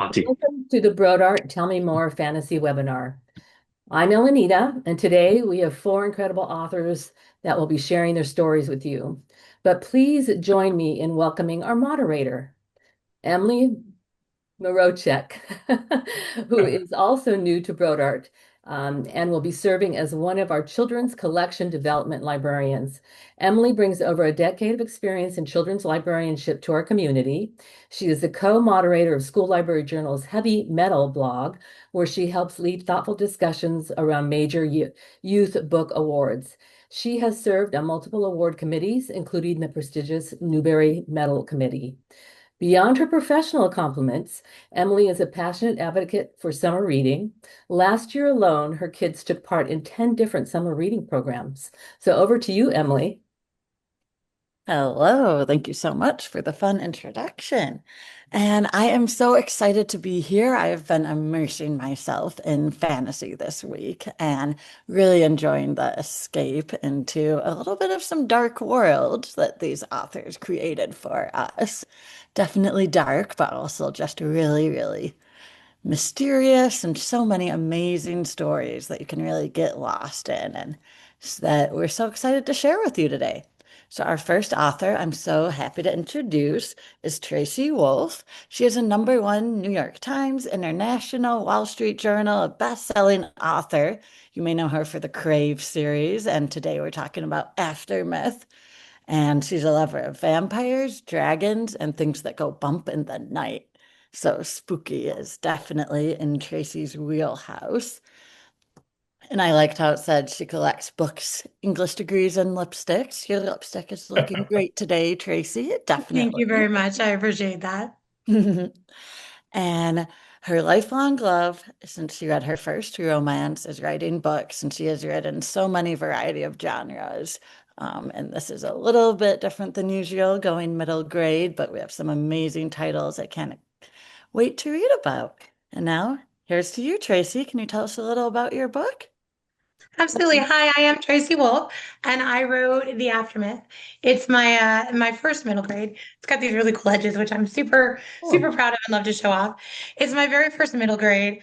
Auntie. Welcome to the Brodart Tell Me More Fantasy webinar. I'm Elenita, and today we have four incredible authors that will be sharing their stories with you. But please join me in welcoming our moderator, Emily Marocek, who is also new to Brodart, and will be serving as one of our children's collection development librarians. Emily brings over a decade of experience in children's librarianship to our community. She is the co-moderator of School Library Journal's Heavy Metal blog, where she helps lead thoughtful discussions around major youth book awards. She has served on multiple award committees, including the prestigious Newbery Medal Committee. Beyond her professional accomplishments, Emily is a passionate advocate for summer reading. Last year alone, her kids took part in 10 different summer reading programs. So over to you, Emily. Hello, thank you so much for the fun introduction. And I am so excited to be here. I have been immersing myself in fantasy this week and really enjoying the escape into a little bit of some dark world that these authors created for us. Definitely dark, but also just really, really mysterious and so many amazing stories that you can really get lost in and that we're so excited to share with you today. So our first author I'm so happy to introduce is Tracy Wolff. She is a #1 New York Times, International, Wall Street Journal, a best-selling author. You may know her for the Crave series, and today we're talking about Aftermath. And she's a lover of vampires, dragons, and things that go bump in the night. So spooky is definitely in Tracy's wheelhouse. And I liked how it said she collects books, English degrees, and lipsticks. Your lipstick is looking great today, Tracy. Thank you very Definitely. much. I appreciate that. And her lifelong love, since she read her first romance, is writing books, and she has written so many variety of genres. And this is a little bit different than usual, going middle grade, but we have some amazing titles I can't wait to read about. And now, here's to you, Tracy. Can you tell us a little about your book? Absolutely. Hi, I am Tracy Wolf, and I wrote The Aftermath. It's my first middle grade. It's got these really cool edges, which I'm super Oh. proud of and love to show off. It's my very first middle grade,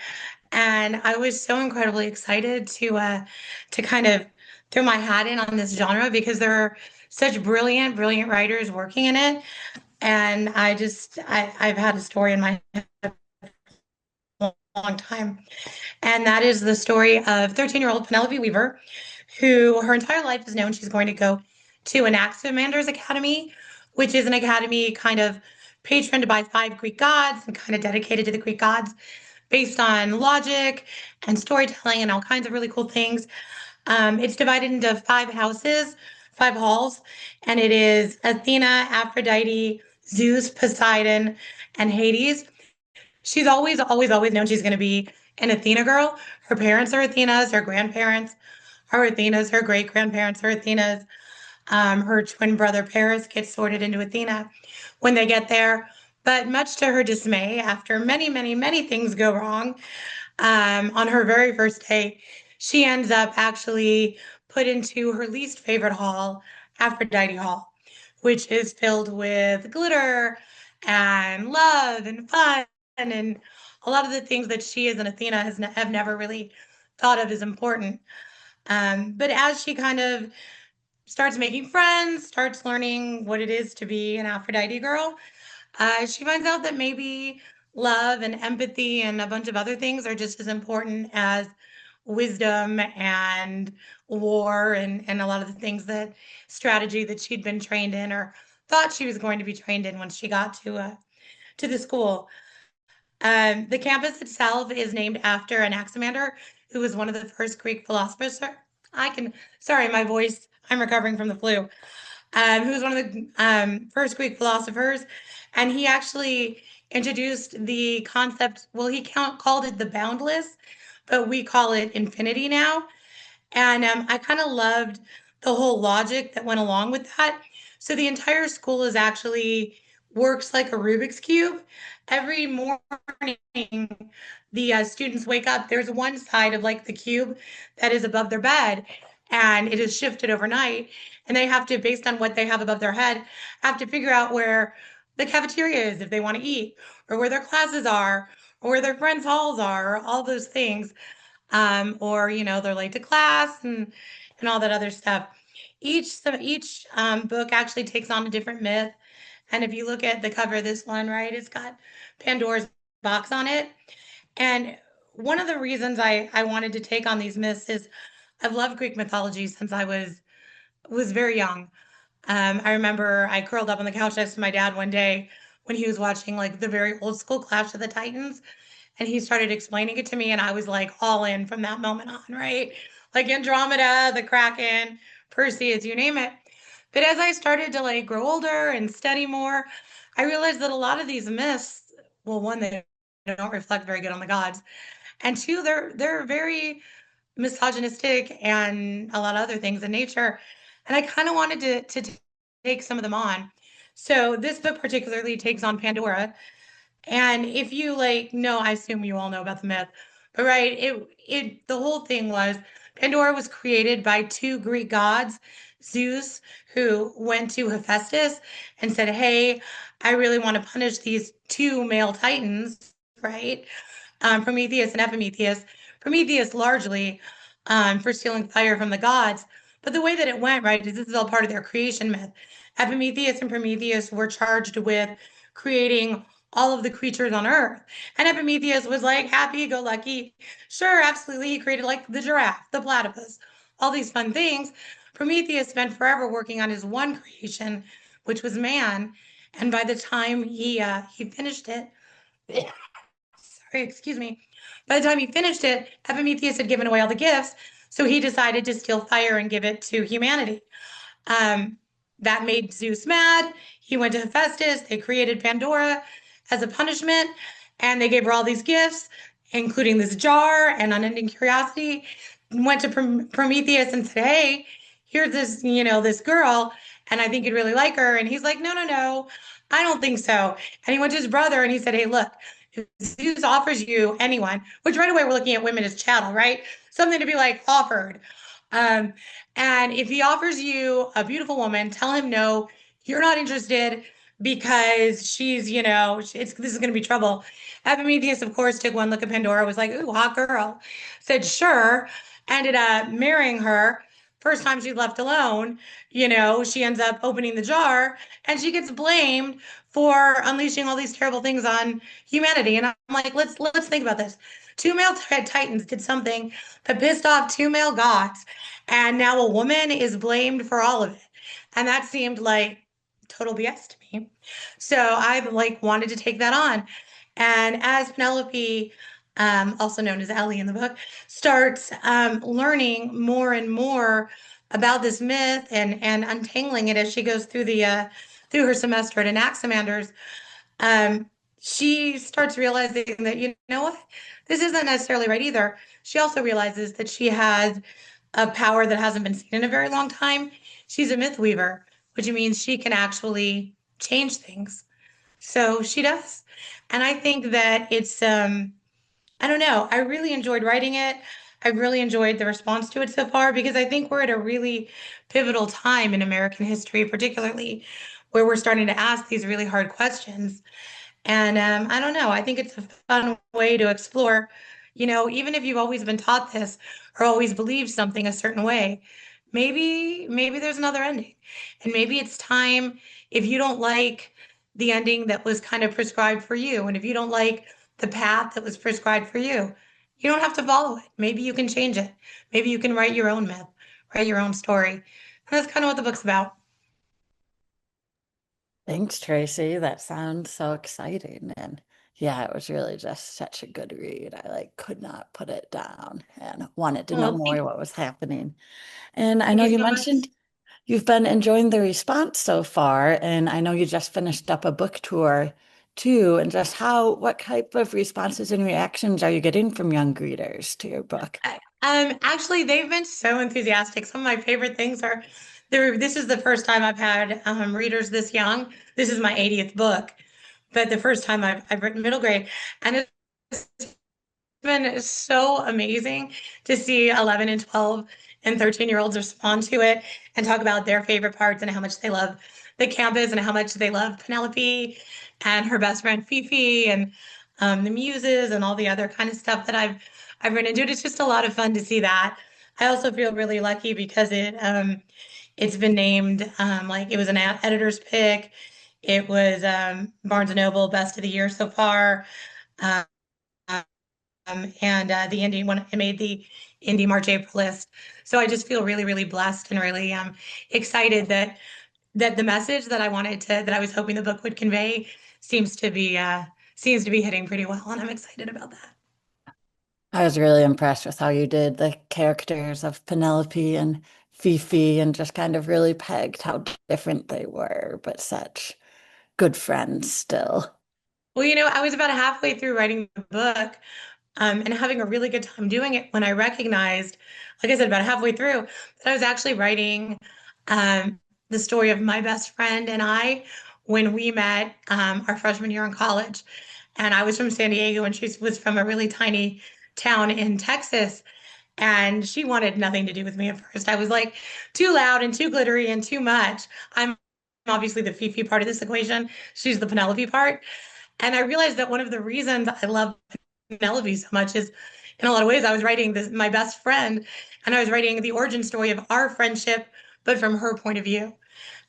and I was so incredibly excited to kind of throw my hat in on this genre because there are such brilliant writers working in it. And I've had a story in my head for a long time. And that is the story of 13-year-old Penelope Weaver, who her entire life is known she's going to go to Anaximander's Academy, which is an academy kind of patroned by 5 Greek gods and kind of dedicated to the Greek gods based on logic and storytelling and all kinds of really cool things. It's divided into 5 houses, 5 halls, and it is Athena, Aphrodite, Zeus, Poseidon, and Hades. She's always known she's going to be an Athena girl. Her parents are Athenas. Her grandparents are Athenas. Her great grandparents are Athenas. Her twin brother Paris gets sorted into Athena when they get there. But much to her dismay, after many things go wrong, on her very first day, she ends up actually put into her least favorite hall, Aphrodite Hall, which is filled with glitter and love and fun and a lot of the things that she as an Athena have never really thought of as important. But as she kind of starts making friends, starts learning what it is to be an Aphrodite girl, she finds out that maybe love and empathy and a bunch of other things are just as important as wisdom and war and a lot of the things that strategy that she'd been trained in or thought she was going to be trained in when she got to the school. The campus itself is named after Anaximander, who was one of the first Greek philosophers. Sorry, my voice, I'm recovering from the flu. Who was one of the first Greek philosophers. And he actually introduced the concept, well, he called it the boundless, but we call it infinity now. And I kind of loved the whole logic that went along with that. So the entire school is actually works like a Rubik's Cube. Every morning, the students wake up, there's one side of like the cube that is above their bed, and it is shifted overnight. And they have to, based on what they have above their head, have to figure out where the cafeteria is if they want to eat, or where their classes are, or where their friends' halls are, or all those things. Or they're late to class and all that other stuff. Each book actually takes on a different myth. And if you look at the cover of this one, right, it's got Pandora's box on it. And one of the reasons I wanted to take on these myths is I've loved Greek mythology since I was very young. I remember I curled up on the couch next to my dad one day when he was watching like the very old school Clash of the Titans, and he started explaining it to me, and I was like all in from that moment on, right? Like Andromeda, the Kraken, Perseus, you name it. But as I started to like grow older and study more, I realized that a lot of these myths, well, one, they don't reflect very good on the gods, and two, they're very misogynistic and a lot of other things in nature. And I kind of wanted to take some of them on. So this book particularly takes on Pandora. And if you like know, I assume you all know about the myth, but right, the whole thing was Pandora was created by two Greek gods, Zeus, who went to Hephaestus and said, "Hey, I really want to punish these two male titans," right? Prometheus and Epimetheus. Prometheus largely for stealing fire from the gods. But the way that it went, right, is this is all part of their creation myth. Epimetheus and Prometheus were charged with creating all of the creatures on Earth. And Epimetheus was like happy go lucky. Sure, absolutely. He created like the giraffe, the platypus, all these fun things. Prometheus spent forever working on his one creation, which was man. And by the time he finished it, sorry, excuse me. By the time he finished it, Epimetheus had given away all the gifts, so he decided to steal fire and give it to humanity. Um, that made Zeus mad. He went to Hephaestus. They created Pandora as a punishment, and they gave her all these gifts, including this jar and unending curiosity. Went to Prometheus and said, "Hey, here's this girl, and I think you'd really like her." And he's like, "No, no, no, I don't think so." And he went to his brother and he said, "Hey, look, if Zeus offers you anyone," which right away we're looking at women as chattel, right? Something to be like offered. Um, and if he offers you a beautiful woman, tell him no, you're not interested because this is going to be trouble. Epimetheus, of course, took one look at Pandora, was like, "Ooh, hot girl," said, "Sure," ended up marrying her. First time she's left alone, she ends up opening the jar and she gets blamed for unleashing all these terrible things on humanity. And I'm like, let's think about this. Two male titans did something that pissed off two male gods, and now a woman is blamed for all of it. And that seemed like total BS to me. So I like wanted to take that on. And as Penelope, also known as Ellie in the book, starts learning more and more about this myth and untangling it as she goes through her semester at Anaximanders, um, she starts realizing that, you know what, this isn't necessarily right either. She also realizes that she has a power that hasn't been seen in a very long time. She's a myth weaver, which means she can actually change things. So she does. And I think that I don't know. I really enjoyed writing it. I really enjoyed the response to it so far because I think we're at a really pivotal time in American history, particularly where we're starting to ask these really hard questions. And I don't know. I think it's a fun way to explore, even if you've always been taught this or always believed something a certain way, maybe there's another ending. And maybe it's time if you don't like the ending that was kind of prescribed for you, and if you don't like the path that was prescribed for you, you don't have to follow it. Maybe you can change it. Maybe you can write your own myth, write your own story. And that's kind of what the book's about. Thanks, Tracy. That sounds so exciting. And yeah, it was really just such a good read. I like could not put it down and wanted to know Well, more what was happening. And I thank know you you so much. mentioned you've been enjoying the response so far, and I know you just finished up a book tour too. And just what type of responses and reactions are you getting from young readers to your book? Actually, they've been so enthusiastic. Some of my favorite things are this is the first time I've had readers this young. This is my 80th book, but the first time I've written middle grade. And it's been so amazing to see 11 and 12 and 13-year-olds respond to it and talk about their favorite parts and how much they love the campus and how much they love Penelope and her best friend Fifi. And the muses and all the other kind of stuff that I've run into. It's just a lot of fun to see that. I also feel really lucky because it's been named like it was an editor's pick. It was Barnes& and Noble Best of the Year so far. Um, and the Indie one, it made the Indie March April list. So I just feel really, really blessed and really excited that the message that I was hoping the book would convey seems to be seems to be hitting pretty well, and I'm excited about that. I was really impressed with how you did the characters of Penelope and Fifi and just kind of really pegged how different they were, but such good friends still. Well, I was about halfway through writing the book, and having a really good time doing it when I recognized, like I said, about halfway through, that I was actually writing the story of my best friend and I when we met our freshman year in college. And I was from San Diego and she was from a really tiny town in Texas. And she wanted nothing to do with me at first. I was like too loud and too glittery and too much. I'm obviously the Fifi part of this equation. She's the Penelope part. And I realized that one of the reasons I love Penelope so much is in a lot of ways I was writing my best friend and I was writing the origin story of our friendship, but from her point of view.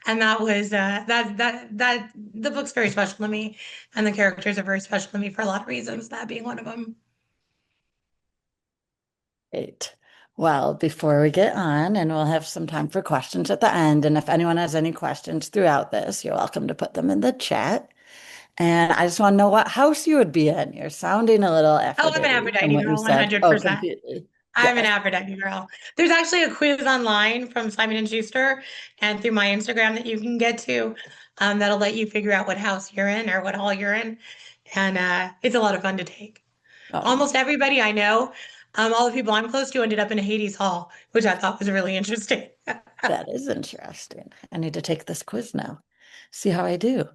And that was that the book's very special to me and the characters are very special to me for a lot of reasons, that being one of them. Great. Well, before we get on, and we'll have some time for questions at the end, and if anyone has any questions throughout this, you're welcome to put them in the chat. And I just want to know what house you would be in. You're sounding a little Oh, I'm an Aphrodite from Aphrodite what you girl, said. Oh, 100%. completely. I'm an Yes. Aphrodite girl. There's actually a quiz online from Simon and Schuster and through my Instagram that you can get to that'll let you figure out what house you're in or what hall you're in. And it's a lot of fun to take. Oh, Almost everybody I know, all the people I'm close to ended up in a Hades hall, which I thought was really interesting. that is interesting. I need to take this quiz now. See how I do.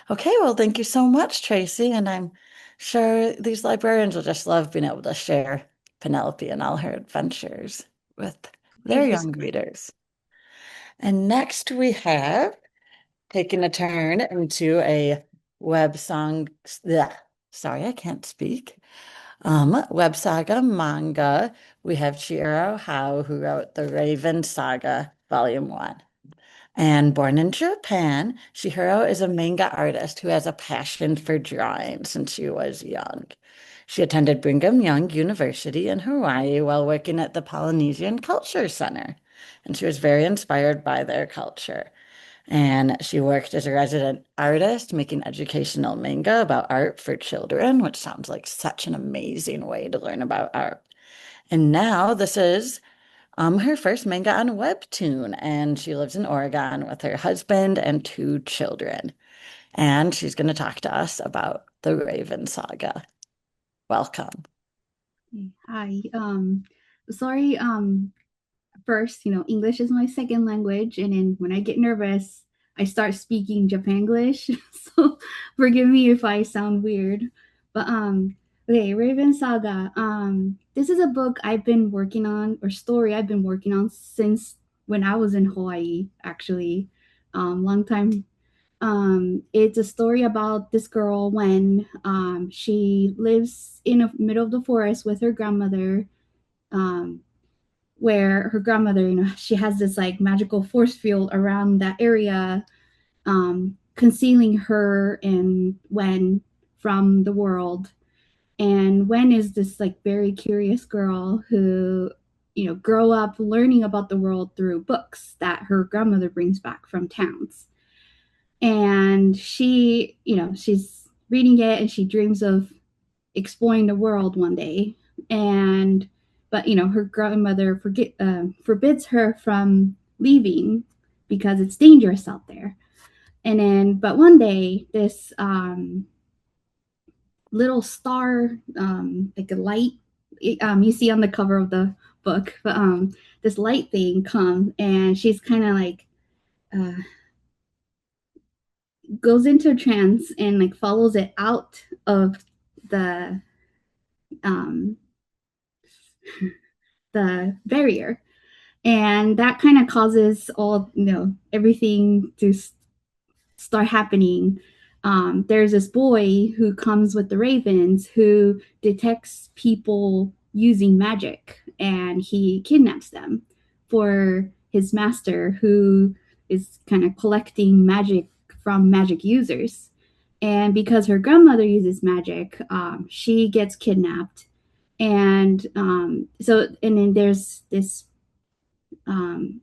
Okay, well, thank you so much, Tracy. And I'm sure these librarians will just love being able to share Penelope and all her adventures with their Thank you so young much. readers. And next we have taken a turn into a web song. Sorry, I can't speak. Web saga manga. We have Chihiro Hao, who wrote the Raven Saga, Volume 1. And born in Japan, Chihiro is a manga artist who has a passion for drawing since she was young. She attended Brigham Young University in Hawaii while working at the Polynesian Culture Center, and she was very inspired by their culture. And she worked as a resident artist, making educational manga about art for children, which sounds like such an amazing way to learn about art. And now this is her first manga on Webtoon, and she lives in Oregon with her husband and two children. And she's going to talk to us about the Raven Saga. Welcome. Hi. Sorry. First, English is my second language, and then when I get nervous, I start speaking Japanglish. So forgive me if I sound weird. But okay, Raven Saga. This is a book I've been working on, or story I've been working on since when I was in Hawaii, actually. Long time. It's a story about this girl when she lives in the middle of the forest with her grandmother, um, where her grandmother, she has this like magical force field around that area, concealing her and Wen from the world. And Wen is this like very curious girl who, grow up learning about the world through books that her grandmother brings back from towns. And she's reading it and she dreams of exploring the world one day. And but her grandmother forbids her from leaving because it's dangerous out there. And then but one day this little star, like a light, you see on the cover of the book, but this light thing comes and she's kind of like uh, goes into a trance and like follows it out of the um the barrier, and that kind of causes all everything to start happening. there's this boy who comes with the ravens who detects people using magic, and he kidnaps them for his master, who is kind of collecting magic from magic users. And because her grandmother uses magic, she gets kidnapped. And and then there's this um,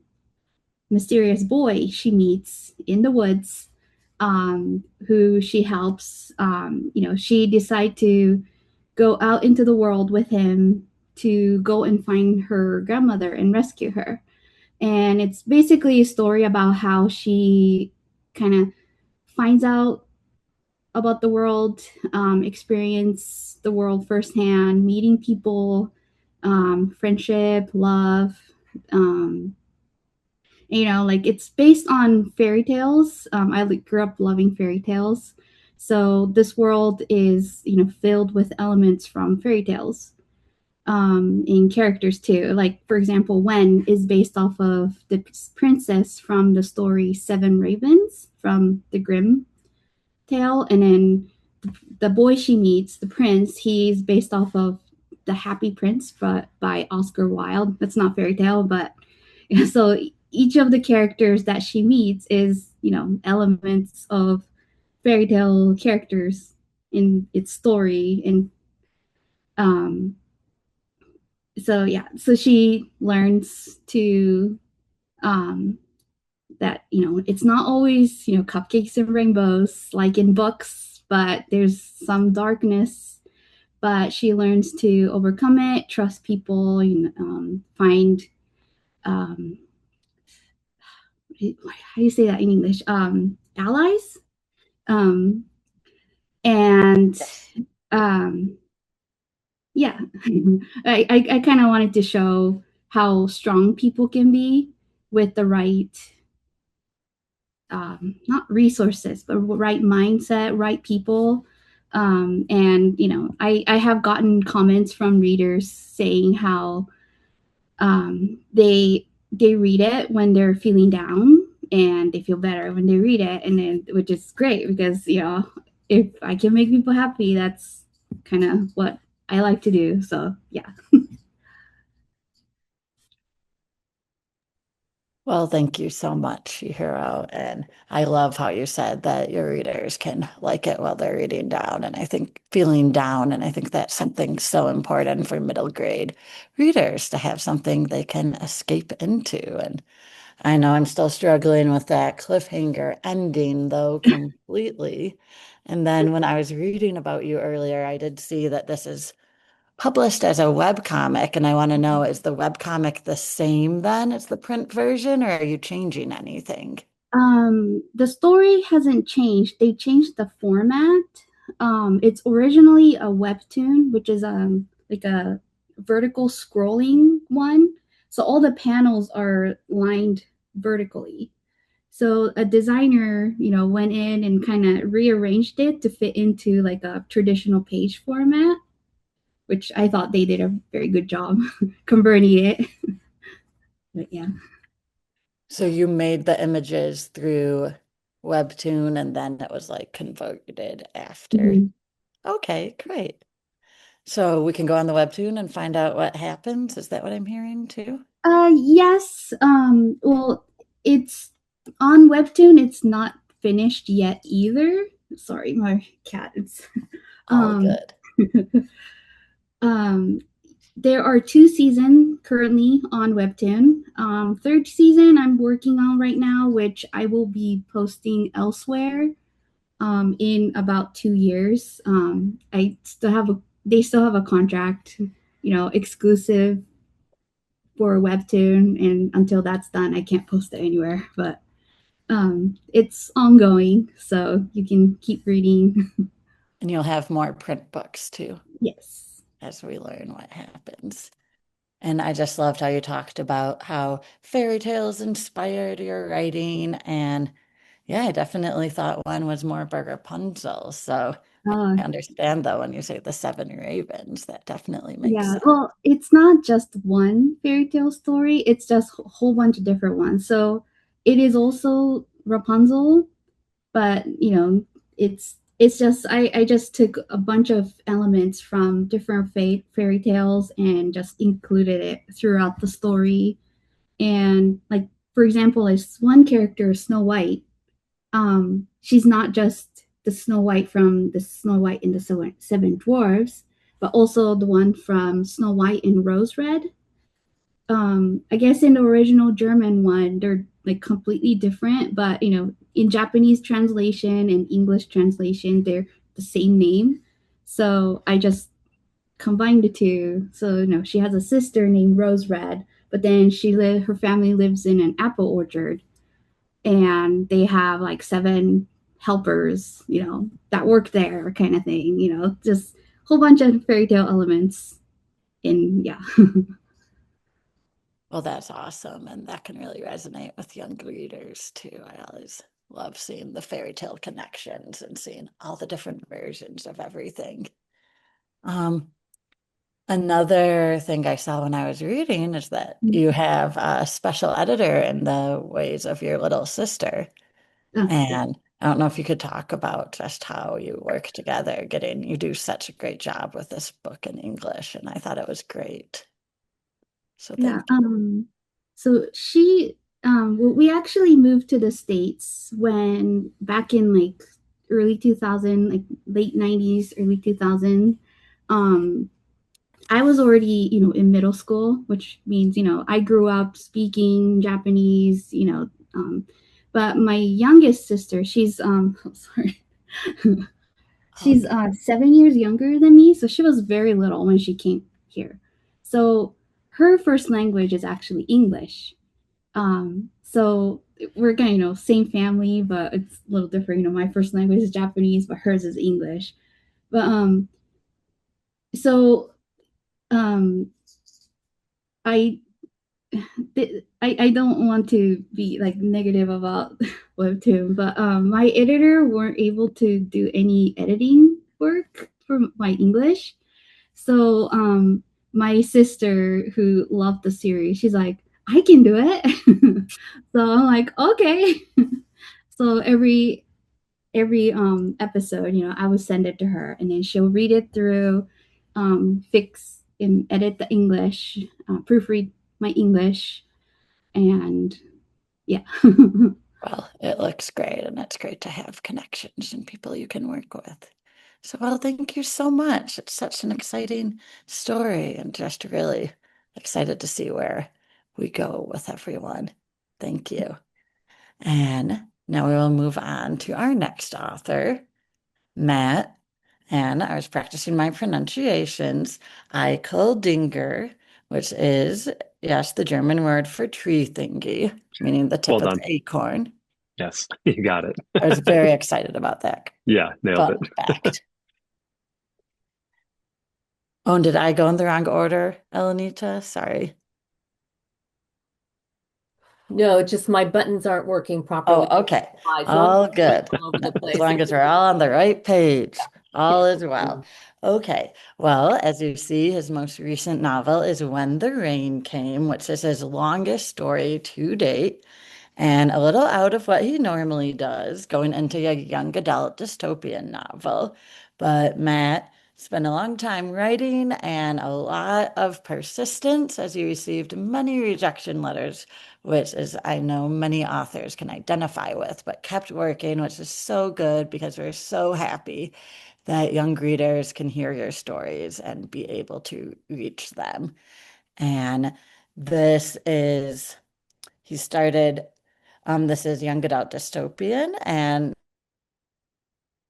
mysterious boy she meets in the woods, who she helps. She decide to go out into the world with him to go and find her grandmother and rescue her. And it's basically a story about how she kind of finds out about the world, experience the world firsthand, meeting people, friendship, love. Um, like it's based on fairy tales. I grew up loving fairy tales, so this world is filled with elements from fairy tales, in characters too. Like for example, Wen is based off of the princess from the story Seven Ravens from the Grimm tale, and then the boy she meets, the prince, he's based off of the Happy Prince, but by Oscar Wilde. That's not fairy tale, but so each of the characters that she meets is elements of fairy tale characters in its story. And um so yeah, so she learns to um that it's not always cupcakes and rainbows like in books, but there's some darkness. But she learns to overcome it, trust people, find um, how do you say that in English? Allies. Um, and um, yeah, I kind of wanted to show how strong people can be with the right, not resources, but right mindset, right people. And I have gotten comments from readers saying how they read it when they're feeling down, and they feel better when they read it, and then which is great because if I can make people happy, that's kind of what I like to do. So yeah. Well, thank you so much, Chihiro. And I love how you said that your readers can like it while they're reading down. And I think feeling down, and I think that's something so important for middle grade readers to have something they can escape into. And I know I'm still struggling with that cliffhanger ending, though, completely. And then when I was reading about you earlier, I did see that this is published as a web comic, and I want to know, is the web comic the same then as the print version, or are you changing anything? The story hasn't changed. They changed the format. It's originally a webtoon, which is like a vertical scrolling one. So all the panels are lined vertically. So a designer, went in and kind of rearranged it to fit into like a traditional page format, which I thought they did a very good job converting it. But yeah. So you made the images through Webtoon and then it was like converted after. Mhm. Okay, great. So we can go on the Webtoon and find out what happens. Is that what I'm hearing too? Yes. Well, it's on Webtoon. It's not finished yet either. Sorry, my cat. It's All um, good. um, there are 2 seasons currently on Webtoon. Third season I'm working on right now, which I will be posting elsewhere. In about 2 years. They still have a contract, exclusive for Webtoon, and until that's done, I can't post it anywhere. But it's ongoing, so you can keep reading. And you'll have more print books too Yes. as we learn what happens. And I just loved how you talked about how fairy tales inspired your writing. And yeah, I definitely thought one was more of a Rapunzel. So Uh, I understand though when you say the seven ravens, that definitely makes yeah. sense. Well, it's not just one fairy tale story. It's just a whole bunch of different ones. So it is also Rapunzel, but it's just I just took a bunch of elements from different fairy tales and just included it throughout the story. And like for example, there's one character, Snow White. She's not just the Snow White from the Snow White and the Seven Dwarfs, but also the one from Snow White and Rose Red. I guess in the original German one, they're like completely different, but in Japanese translation and English translation, they're the same name. So I just combined the two. So she has a sister named Rose Red, but then her family lives in an apple orchard, and they have like seven helpers, that work there, kind of thing. Just a whole bunch of fairy tale elements. And yeah. Well, that's awesome. And that can really resonate with young readers too. I always love seeing the fairy tale connections and seeing all the different versions of everything. Um, Another thing I saw when I was reading is that you have a special editor in the ways of your little sister. Yeah. And I don't know if you could talk about just how you work together, you do such a great job with this book in English, and I thought it was great. So Yeah. thank you. So well, we actually moved to the States when back in like early 2000, like late 90s, early 2000. Um, I was already, in middle school, which means, I grew up speaking Japanese, but my youngest sister, she's, sorry, Oh, she's 7 years younger than me. So she was very little when she came here. So her first language is actually English. So we're kind of, same family, but it's a little different. My first language is Japanese, but hers is English. But so um, I I don't want to be like negative about Webtoon, but my editor weren't able to do any editing work for my English. So my sister who loved the series, she's like, I can do it. So I'm like, okay. So every episode, I would send it to her, and then she'll read it through, fix and edit the English, proofread my English, and yeah. well, it looks great, and it's great to have connections and people you can work with. So, well, thank you so much. It's such an exciting story, and just really excited to see where we go with everyone. Thank you. And now we will move on to our next author, Matt. And I was practicing my pronunciations. Eicheldinger, which is, yes, the German word for tree thingy, meaning the Well tip of done. the acorn. Yes, you got it. I was very excited about that Yeah, nailed fun it. fact. Oh, and did I go in the wrong order, Elenita? Sorry. No, just my buttons aren't working properly. Oh, okay. So I'm All good. all over the As place. long as we're all on the right page, all is well. Yeah. Okay. Well, as you see, his most recent novel is When the Rain Came, which is his longest story to date, and a little out of what he normally does, going into a young adult dystopian novel. But Matt spent a long time writing and a lot of persistence as he received many rejection letters, which is, I know, many authors can identify with, but kept working, which is so good because we're so happy that young readers can hear your stories and be able to reach them. And this is, he started this is young adult dystopian, and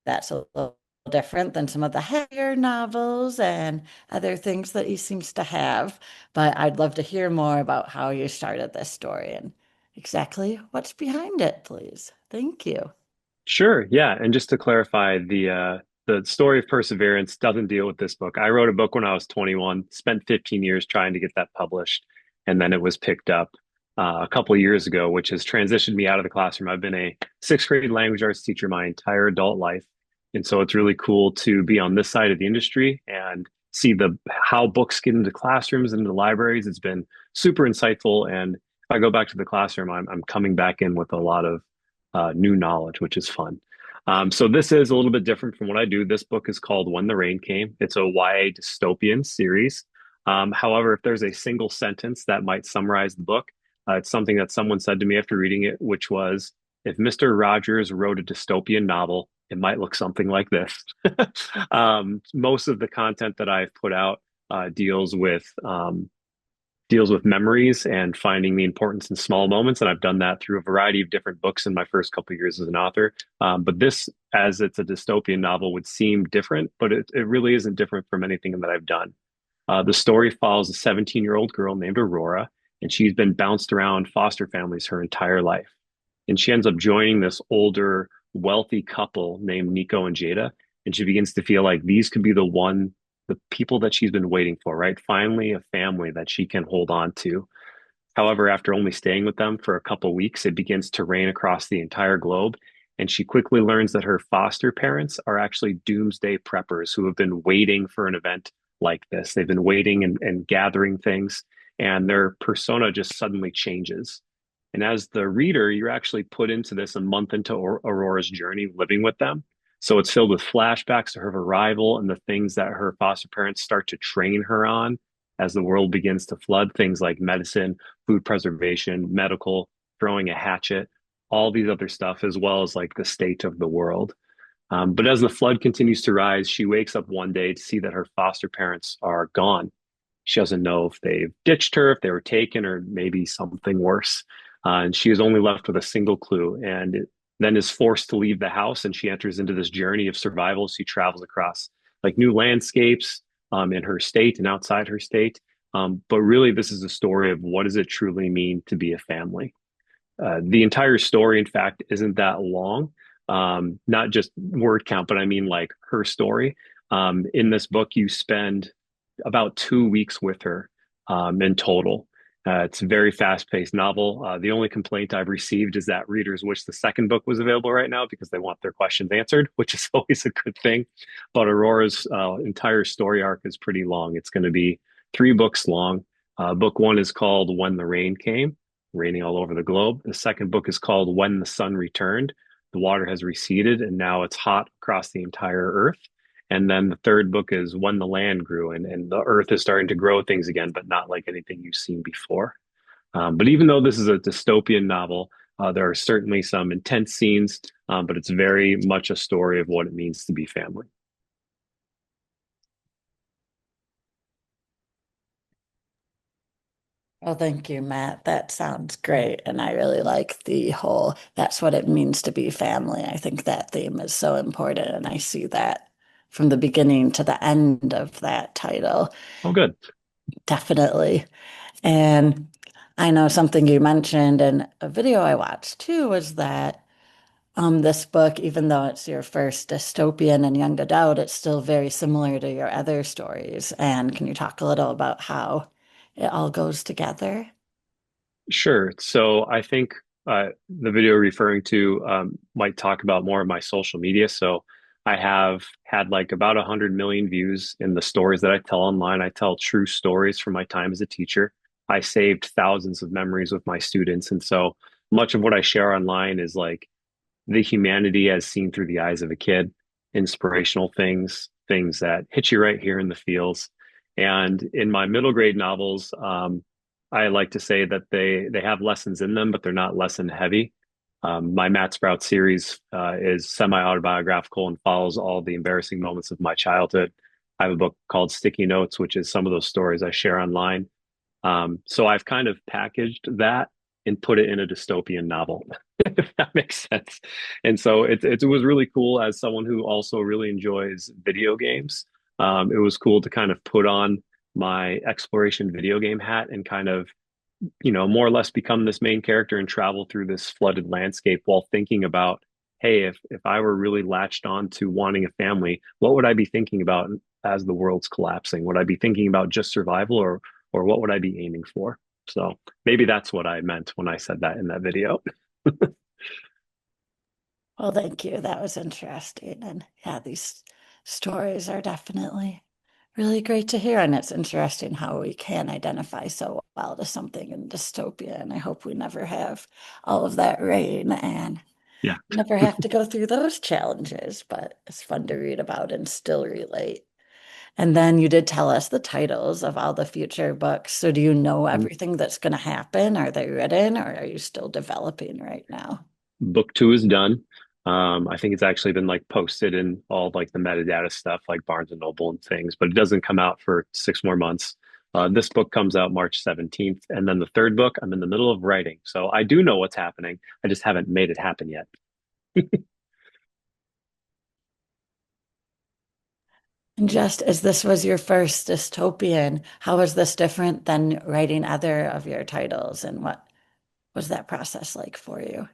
that's a little different than some of the heavier novels and other things that he seems to have. But I'd love to hear more about how you started this story and exactly what's behind it, please. Thank you. Sure, yeah. And just to clarify, the story of perseverance doesn't deal with this book. I wrote a book when I was 21, spent 15 years trying to get that published, and then it was picked up a couple of years ago, which has transitioned me out of the classroom. I've been a sixth grade language arts teacher my entire adult life, and so it's really cool to be on this side of the industry and see the how books get into classrooms and into libraries. It's been super insightful, and if I go back to the classroom, I'm coming back in with a lot of new knowledge, which is fun. So this is a little bit different from what I do. This book is called When the Rain Came. It's a YA dystopian series. However, if there's a single sentence that might summarize the book, it's something that someone said to me after reading it, which was, if Mr. Rogers wrote a dystopian novel, it might look something like this. Most of the content that I've put out deals with memories and finding the importance in small moments. And I've done that through a variety of different books in my first couple of years as an author. But this, as it's a dystopian novel, would seem different, but it really isn't different from anything that I've done. The story follows a 17-year-old girl named Aurora, and she's been bounced around foster families her entire life. And she ends up joining this older, wealthy couple named Nico and Jada. And she begins to feel like these could be the people that she's been waiting for, right? Finally, a family that she can hold on to. However, after only staying with them for a couple weeks, it begins to rain across the entire globe. And she quickly learns that her foster parents are actually doomsday preppers who have been waiting for an event like this. They've been waiting and gathering things, and their persona just suddenly changes. And as the reader, you're actually put into this a month into Aurora's journey living with them. So it's filled with flashbacks to her arrival and the things that her foster parents start to train her on as the world begins to flood, things like medicine, food preservation, medical, throwing a hatchet, all these other stuff, as well as like the state of the world. But as the flood continues to rise, she wakes up one day to see that her foster parents are gone. She doesn't know if they've ditched her, if they were taken, or maybe something worse. And she is only left with a single clue and then is forced to leave the house. And she enters into this journey of survival. She travels across like new landscapes in her state and outside her state. But really, this is a story of what does it truly mean to be a family. The entire story, in fact, isn't that long. Not just word count, but I mean like her story. In this book, you spend about 2 weeks with her in total. It's a very fast-paced novel. The only complaint I've received is that readers wish the second book was available right now because they want their questions answered, which is always a good thing. But Aurora's entire story arc is pretty long. It's going to be 3 books long. Book one is called When the Rain Came, raining all over the globe. The second book is called When the Sun Returned. The water has receded and now it's hot across the entire earth. And then the third book is When the Land Grew, and the earth is starting to grow things again, but not like anything you've seen before. But even though this is a dystopian novel, there are certainly some intense scenes, but it's very much a story of what it means to be family. Well, thank you, Matt. That sounds great. And I really like the whole that's what it means to be family. I think that theme is so important. And I see that from the beginning to the end of that title. Oh, good. Definitely. And I know something you mentioned in a video I watched too was that this book, even though it's your first dystopian and young adult, it's still very similar to your other stories. And can you talk a little about how it all goes together? Sure. So I think the video referring to might talk about more of my social media. So I have had like about 100 million views in the stories that I tell online. I tell true stories from my time as a teacher. I saved thousands of memories with my students. And so much of what I share online is like the humanity as seen through the eyes of a kid, inspirational things, things that hit you right here in the feels. And in my middle grade novels, I like to say that they have lessons in them, but they're not lesson heavy. My Matt Sprout series is semi-autobiographical and follows all the embarrassing moments of my childhood. I have a book called Sticky Notes, which is some of those stories I share online. So I've kind of packaged that and put it in a dystopian novel, if that makes sense. And so it was really cool as someone who also really enjoys video games. It was cool to kind of put on my exploration video game hat and kind of, more or less become this main character and travel through this flooded landscape while thinking about, hey, if I were really latched on to wanting a family, what would I be thinking about as the world's collapsing? Would I be thinking about just survival or what would I be aiming for? So maybe that's what I meant when I said that in that video. Well, thank you. That was interesting. And yeah, these stories are definitely really great to hear. And it's interesting how we can identify so well to something in dystopia. And I hope we never have all of that rain. And Yeah. Never have to go through those challenges, but it's fun to read about and still relate. And then you did tell us the titles of all the future books. So do you know everything that's going to happen? Are they written or are you still developing right now? Book two is done. I think it's actually been like posted in all like the metadata stuff like Barnes and Noble and things, but it doesn't come out for 6 more months. This book comes out March 17th. And then the third book, I'm in the middle of writing. So I do know what's happening. I just haven't made it happen yet. And just as this was your first dystopian, how was this different than writing other of your titles? And what was that process like for you?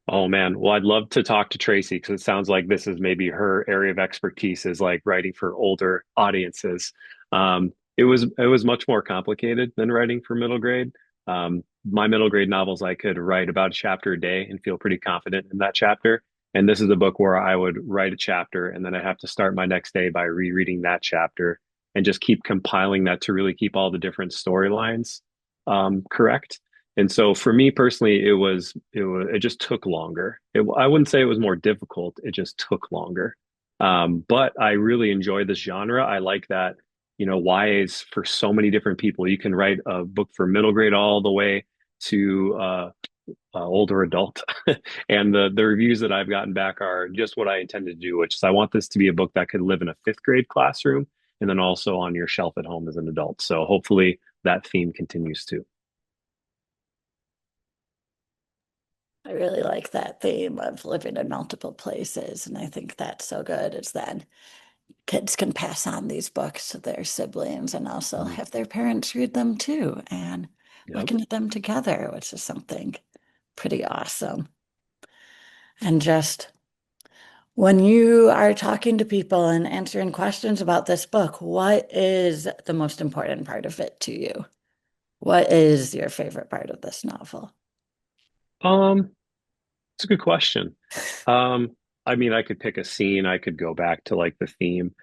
Oh man, well, I'd love to talk to Tracy because it sounds like this is maybe her area of expertise is like writing for older audiences. It was much more complicated than writing for middle grade. My middle grade novels, I could write about a chapter a day and feel pretty confident in that chapter. And this is a book where I would write a chapter and then I have to start my next day by rereading that chapter and just keep compiling that to really keep all the different storylines correct. And so for me personally, it just took longer. I wouldn't say it was more difficult. It just took longer. But I really enjoy this genre. I like that, YA is for so many different people. You can write a book for middle grade all the way to older adult. And the reviews that I've gotten back are just what I intended to do, which is I want this to be a book that could live in a fifth grade classroom and then also on your shelf at home as an adult. So hopefully that theme continues too. I really like that theme of living in multiple places. And I think that's so good. It's then kids can pass on these books to their siblings and also Mhm. have their parents read them too and Yep. looking at them together, which is something pretty awesome. And just when you are talking to people and answering questions about this book, what is the most important part of it to you? What is your favorite part of this novel? Um, it's a good question. Um, I mean, I could pick a scene, I could go back to like the theme.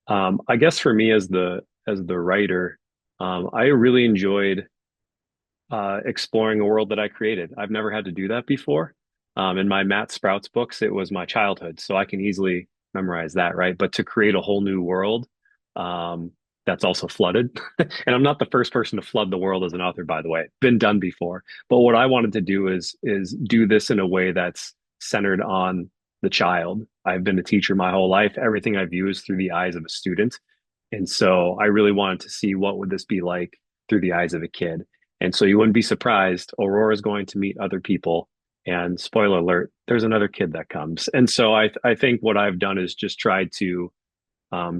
I guess for me as the writer, I really enjoyed exploring a world that I created. I've never had to do that before. In my Matt Sprouts books, it was my childhood, so I can easily memorize that, right? But to create a whole new world, um, that's also flooded. And I'm not the first person to flood the world as an author, by the way. Been done before. But what I wanted to do is do this in a way that's centered on the child. I've been a teacher my whole life. Everything I view is through the eyes of a student. And so I really wanted to see what would this be like through the eyes of a kid. And so you wouldn't be surprised. Aurora is going to meet other people. And spoiler alert, there's another kid that comes. And so I think what I've done is just tried to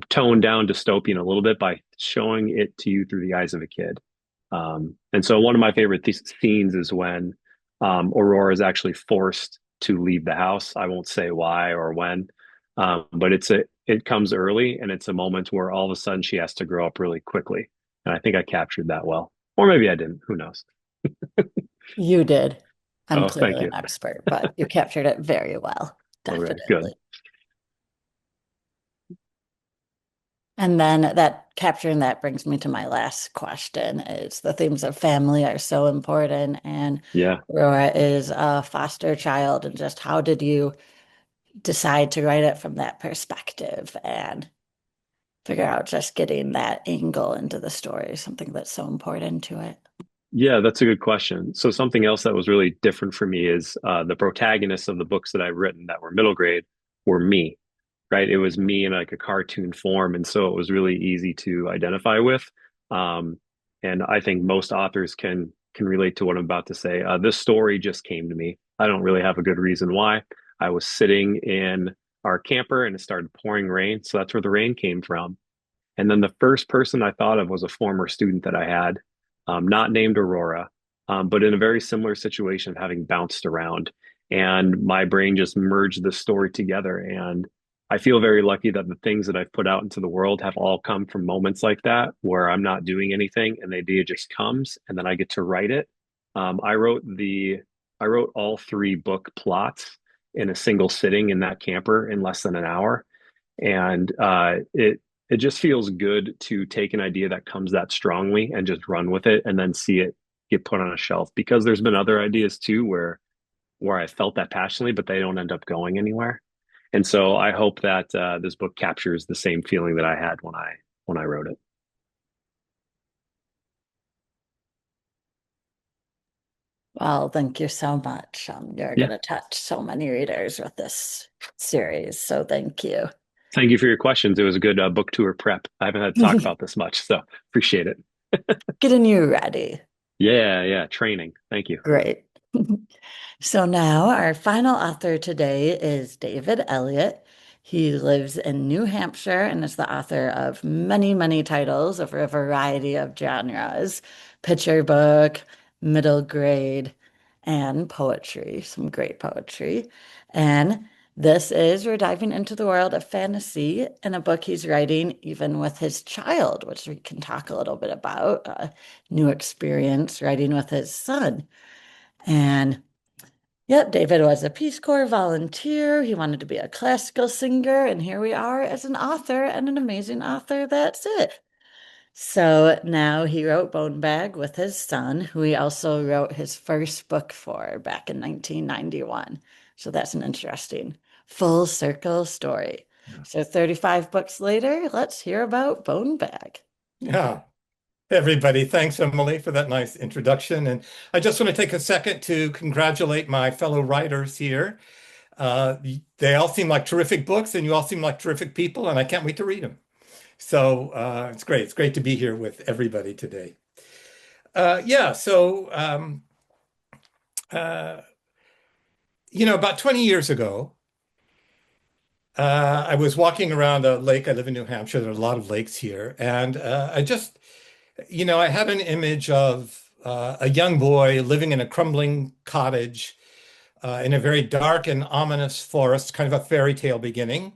tone down dystopian a little bit by showing it to you through the eyes of a kid. And so one of my favorite scenes is when Aurora is actually forced to leave the house. I won't say why or when, but it comes early and it's a moment where all of a sudden she has to grow up really quickly. And I think I captured that well. Or maybe I didn't. Who knows? You did. I'm Oh, thank clearly you. an expert, but you captured it very well. Okay, good. Definitely. And then that capturing that brings me to my last question is the themes of family are so important and Yeah. Aurora is a foster child and just how did you decide to write it from that perspective and figure out just getting that angle into the story, something that's so important to it. Yeah, that's a good question. So something else that was really different for me is the protagonists of the books that I've written that were middle grade were me, right? It was me in like a cartoon form, and so it was really easy to identify with. Um, and I think most authors can relate to what I'm about to say. This story just came to me. I don't really have a good reason why. I was sitting in our camper and it started pouring rain, so that's where the rain came from. And then the first person I thought of was a former student that I had, not named Aurora, but in a very similar situation of having bounced around. And my brain just merged the story together. And I feel very lucky that the things that I've put out into the world have all come from moments like that where I'm not doing anything and the idea just comes and then I get to write it. Um, I wrote the I wrote all three book plots in a single sitting in that camper in less than an hour. And it just feels good to take an idea that comes that strongly and just run with it and then see it get put on a shelf because there's been other ideas too where where I felt that passionately, but they don't end up going anywhere. And so I hope that this book captures the same feeling that I had when I wrote it. Well, thank you so much. You're Yeah. going to touch so many readers with this series, so thank you. Thank you for your questions. It was a good book tour prep. I haven't had to talk about this much, so appreciate it. Getting you ready. Yeah, yeah, training. Thank you. Great. So now our final author today is David Elliott. He lives in New Hampshire and is the author of many, many titles over a variety of genres, picture book, middle grade, and poetry, some great poetry. And this is, we're diving into the world of fantasy in a book he's writing even with his child, which we can talk a little bit about, a new experience writing with his son. And yep, David was a Peace Corps volunteer. He wanted to be a classical singer, and here we are as an author and an amazing author. That's it. So now he wrote Bone Bag with his son, who he also wrote his first book for back in 1991. So that's an interesting full circle story. So 35 books later, let's hear about Bone Bag. Yeah. Hey, everybody. Thanks, Emily, for that nice introduction. And I just want to take a second to congratulate my fellow writers here. They all seem like terrific books, and you all seem like terrific people, and I can't wait to read them. So it's great. It's great to be here with everybody today. Yeah, so uh, about 20 years ago, I was walking around a lake. I live in New Hampshire. There are a lot of lakes here, and I had an image of a young boy living in a crumbling cottage in a very dark and ominous forest, kind of a fairy tale beginning,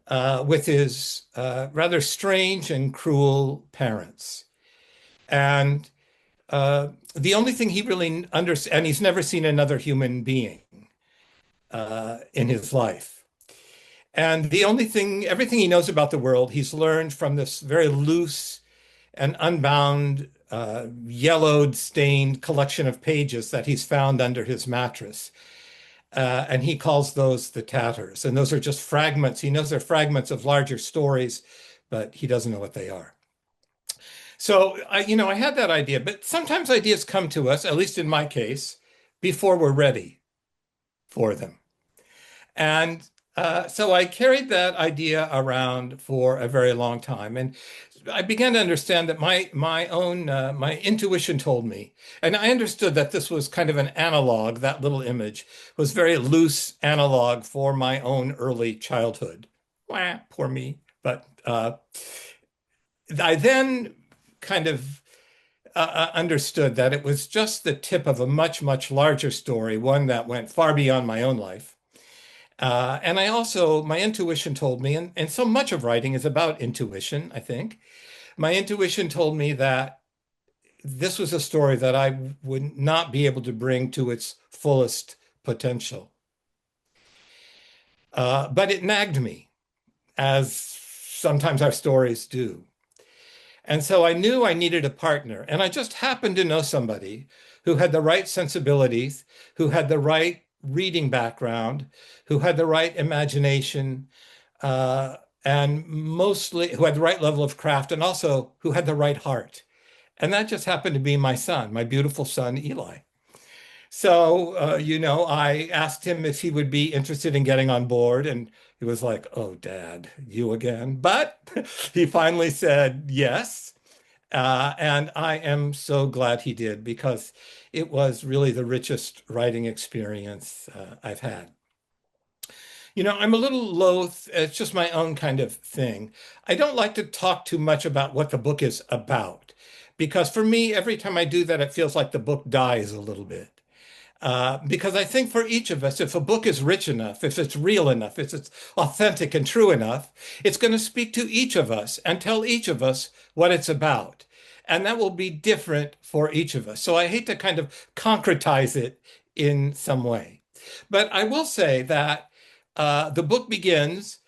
with his rather strange and cruel parents. And the only thing he really understands, and he's never seen another human being in his life. And everything he knows about the world, he's learned from this very loose and unbound, yellowed, stained collection of pages that he's found under his mattress. And he calls those the tatters. And those are just fragments. He knows they're fragments of larger stories, but he doesn't know what they are. So I had that idea, but sometimes ideas come to us, at least in my case, before we're ready for them. And so I carried that idea around for a very long time. And I began to understand that my intuition told me, and I understood that this was kind of an analog, that little image was very loose analog for my own early childhood. Wah, poor me. But I then kind of understood that it was just the tip of a much, much larger story, one that went far beyond my own life. And my intuition told me, and so much of writing is about intuition, I think. My intuition told me that this was a story that I would not be able to bring to its fullest potential. But it nagged me, as sometimes our stories do. And so I knew I needed a partner. And I just happened to know somebody who had the right sensibilities, who had the right reading background, who had the right imagination, and mostly who had the right level of craft, and also who had the right heart. And that just happened to be my son, my beautiful son, Eli. So, I asked him if he would be interested in getting on board, and he was like, "Oh, Dad, you again?" But he finally said yes. And I am so glad he did because it was really the richest writing experience I've had. I'm a little loath, it's just my own kind of thing. I don't like to talk too much about what the book is about because for me, every time I do that, it feels like the book dies a little bit. Because I think for each of us, if a book is rich enough, if it's real enough, if it's authentic and true enough, it's going to speak to each of us and tell each of us what it's about. And that will be different for each of us. So I hate to kind of concretize it in some way. But I will say that the book begins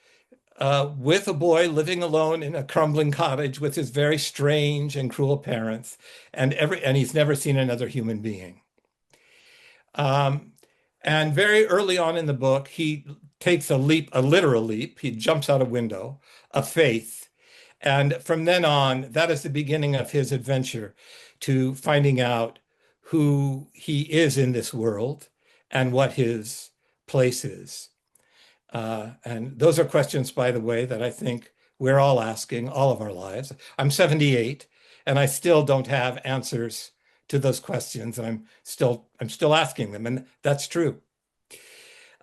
with a boy living alone in a crumbling cottage with his very strange and cruel parents, and he's never seen another human being. Um, And very early on in the book, he takes a leap, a literal leap. He jumps out a window of faith. And from then on, that is the beginning of his adventure to finding out who he is in this world and what his place is. And those are questions, by the way, that I think we're all asking all of our lives. I'm 78, and I still don't have answers to those questions. I'm still asking them, and that's true.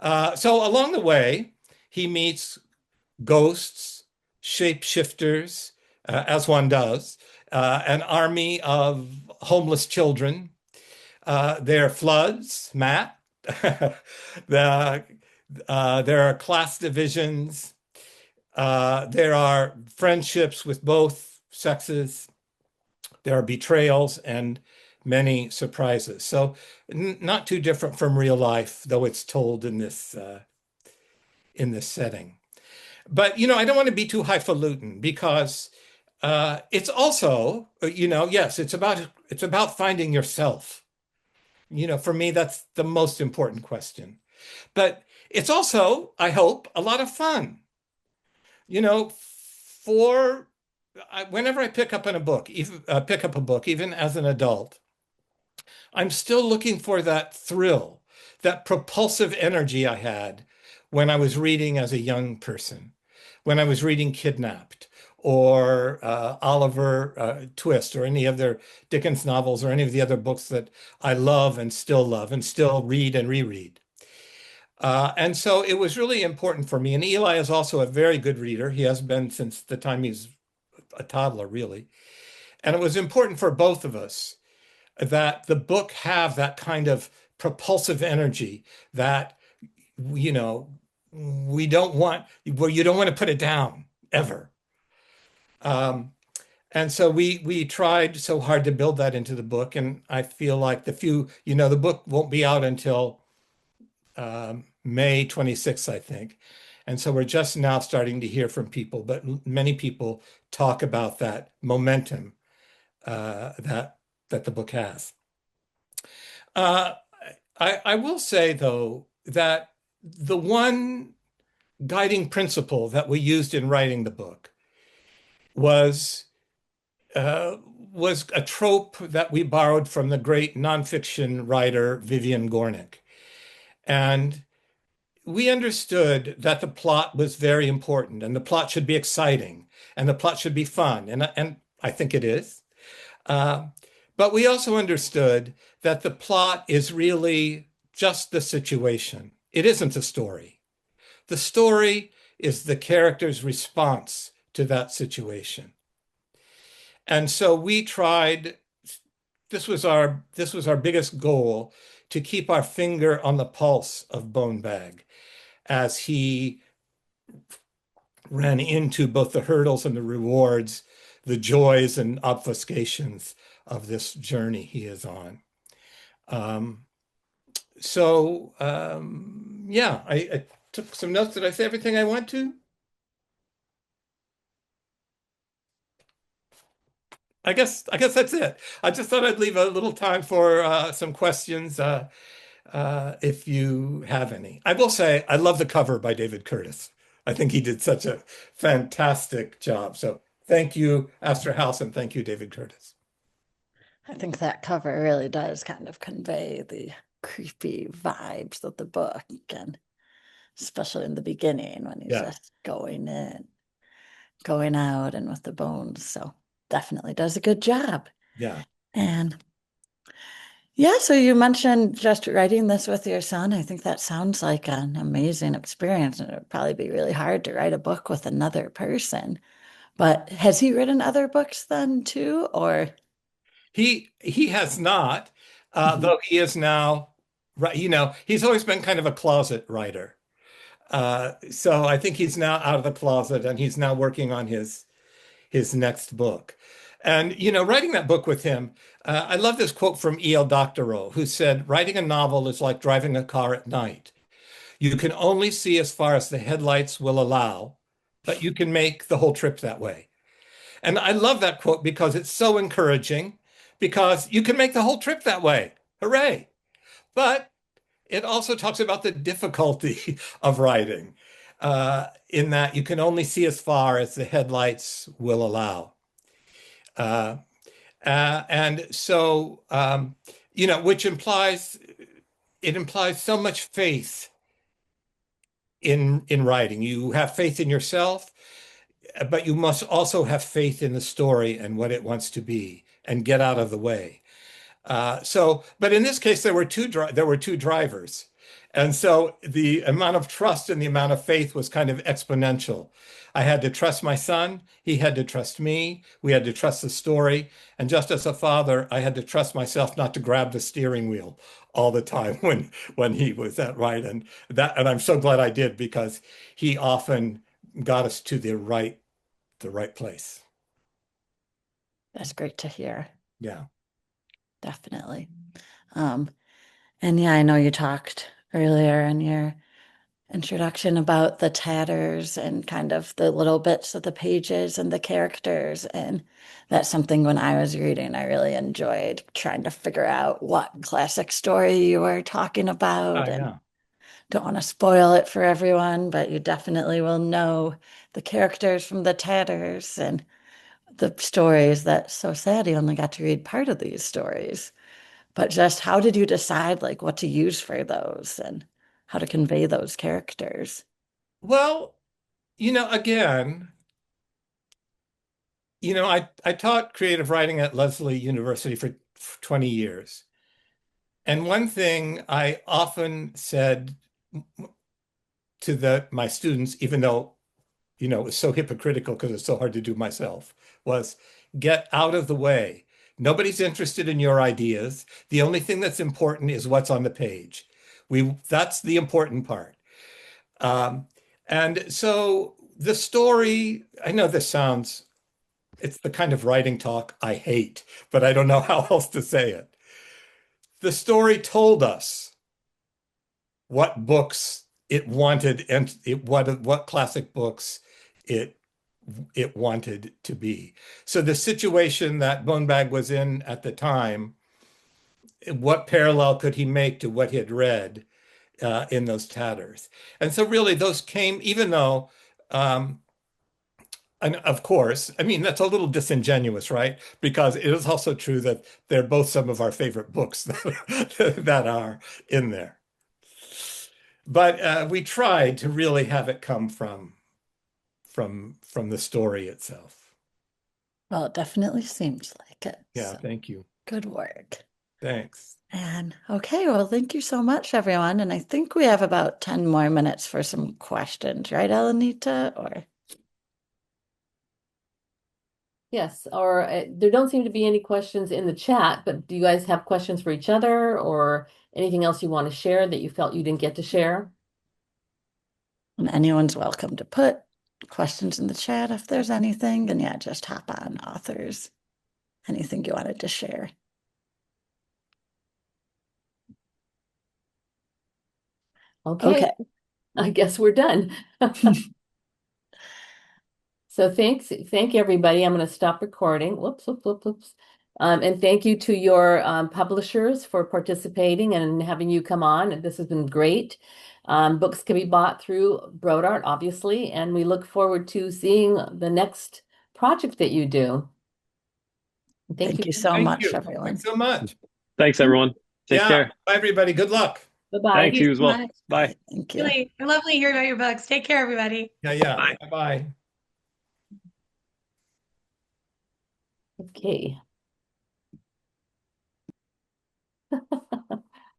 So along the way, he meets ghosts, shapeshifters, as one does, an army of homeless children. There are floods, Matt. the, there are class divisions. There are friendships with both sexes. There are betrayals and many surprises. So, not too different from real life, though it's told in this setting. But I don't want to be too highfalutin because it's also, yes, it's about finding yourself. For me, that's the most important question. But it's also, I hope, a lot of fun. You know, for whenever I pick up a book, even as an adult, I'm still looking for that thrill, that propulsive energy I had when I was reading as a young person, when I was reading Kidnapped or Oliver Twist or any of their Dickens novels or any of the other books that I love and still read and reread. And so it was really important for me. And Eli is also a very good reader. He has been since the time he's a toddler, really. And it was important for both of us that the book have that kind of propulsive energy that, you know, we don't want, where you don't want to put it down ever. Um, and so we tried so hard to build that into the book. And I feel like the book won't be out until May 26th, I think. And so we're just now starting to hear from people, but many people talk about that momentum that the book has. Uh, I will say, though, that the one guiding principle that we used in writing the book was was a trope that we borrowed from the great nonfiction writer Vivian Gornick. And we understood that the plot was very important and the plot should be exciting and the plot should be fun. And I think it is. Uh, but we also understood that the plot is really just the situation. It isn't a story. The story is the character's response to that situation. And so we tried, this was our biggest goal, to keep our finger on the pulse of Bone Bag as he ran into both the hurdles and the rewards, the joys and obfuscations of this journey he is on. Um, yeah, I took some notes. Did I say everything I want to? I guess that's it. I just thought I'd leave a little time for some questions if you have any. I will say I love the cover by David Curtis. I think he did such a fantastic job. So thank you, Astor House, and thank you, David Curtis. I think that cover really does kind of convey the creepy vibes of the book, and especially in the beginning when he's just going in, going out, and with the bones. So definitely does a good job. Yeah. And yeah, so you mentioned just writing this with your son. I think that sounds like an amazing experience, and it would probably be really hard to write a book with another person. But has he written other books then too, or? He has not, though he is now, right, he's always been kind of a closet writer. So I think he's now out of the closet and he's now working on his next book. And, writing that book with him, I love this quote from E.L. Doctorow, who said, writing a novel is like driving a car at night. You can only see as far as the headlights will allow, but you can make the whole trip that way. And I love that quote because it's so encouraging, because you can make the whole trip that way. Hooray. But it also talks about the difficulty of writing, in that you can only see as far as the headlights will allow. Uh, and so, which implies it implies so much faith in writing. You have faith in yourself, but you must also have faith in the story and what it wants to be, and get out of the way. But in this case, there were two drivers, and so the amount of trust and the amount of faith was kind of exponential. I had to trust my son. He had to trust me. We had to trust the story. And just as a father, I had to trust myself not to grab the steering wheel all the time when he was at right. And I'm so glad I did, because he often got us to the right place. That's great to hear. Yeah. Definitely. Um, and yeah, I know you talked earlier in your introduction about the tatters and kind of the little bits of the pages and the characters. And that's something when I was reading, I really enjoyed trying to figure out what classic story you were talking Oh, about. And yeah. don't want to spoil it for everyone, but you definitely will know the characters from the tatters and the stories. That's so sad you only got to read part of these stories. But just how did you decide like what to use for those and how to convey those characters? Well, again, I taught creative writing at Lesley University for 20 years. And one thing I often said to my students, even though, it was so hypocritical because it's so hard to do myself, was get out of the way. Nobody's interested in your ideas. The only thing that's important is what's on the page. That's the important part. Um, and so the story, I know it's the kind of writing talk I hate, but I don't know how else to say it. The story told us what books it wanted, and what classic books it it wanted to be. So the situation that Bonebag was in at the time, what parallel could he make to what he had read in those tatters? And so really those came, even though and of course, I mean, that's a little disingenuous, right? Because it is also true that they're both some of our favorite books that are in there. But we tried to really have it come from the story itself. Well, it definitely seems like it. Yeah, So thank you. good work. Thanks. And okay, well, thank you so much, everyone. And I think we have about 10 more minutes for some questions, right, Elenita? Or Yes, or there don't seem to be any questions in the chat, but do you guys have questions for each other or anything else you want to share that you felt you didn't get to share? and anyone's welcome to put questions in the chat if there's anything. And yeah, just hop on authors. Anything you wanted to share. Okay, Okay. I guess we're done. So thank everybody. I'm going to stop recording. Whoops, whoops, whoops, whoops. And thank you to your publishers for participating and having you come on. This has been great. Books can be bought through Brodart, obviously, and we look forward to seeing the next project that you do. Thank Thank you. you so Thank much, you. everyone. Thanks so much. Thanks, everyone. Take Yeah. care. Bye, everybody. Good luck. Thank Bye-bye. Thanks, you you as so well. much. Bye. Thank you. Really lovely hearing about your books. Take care, everybody. Yeah, yeah. Bye. Bye-bye. Okay.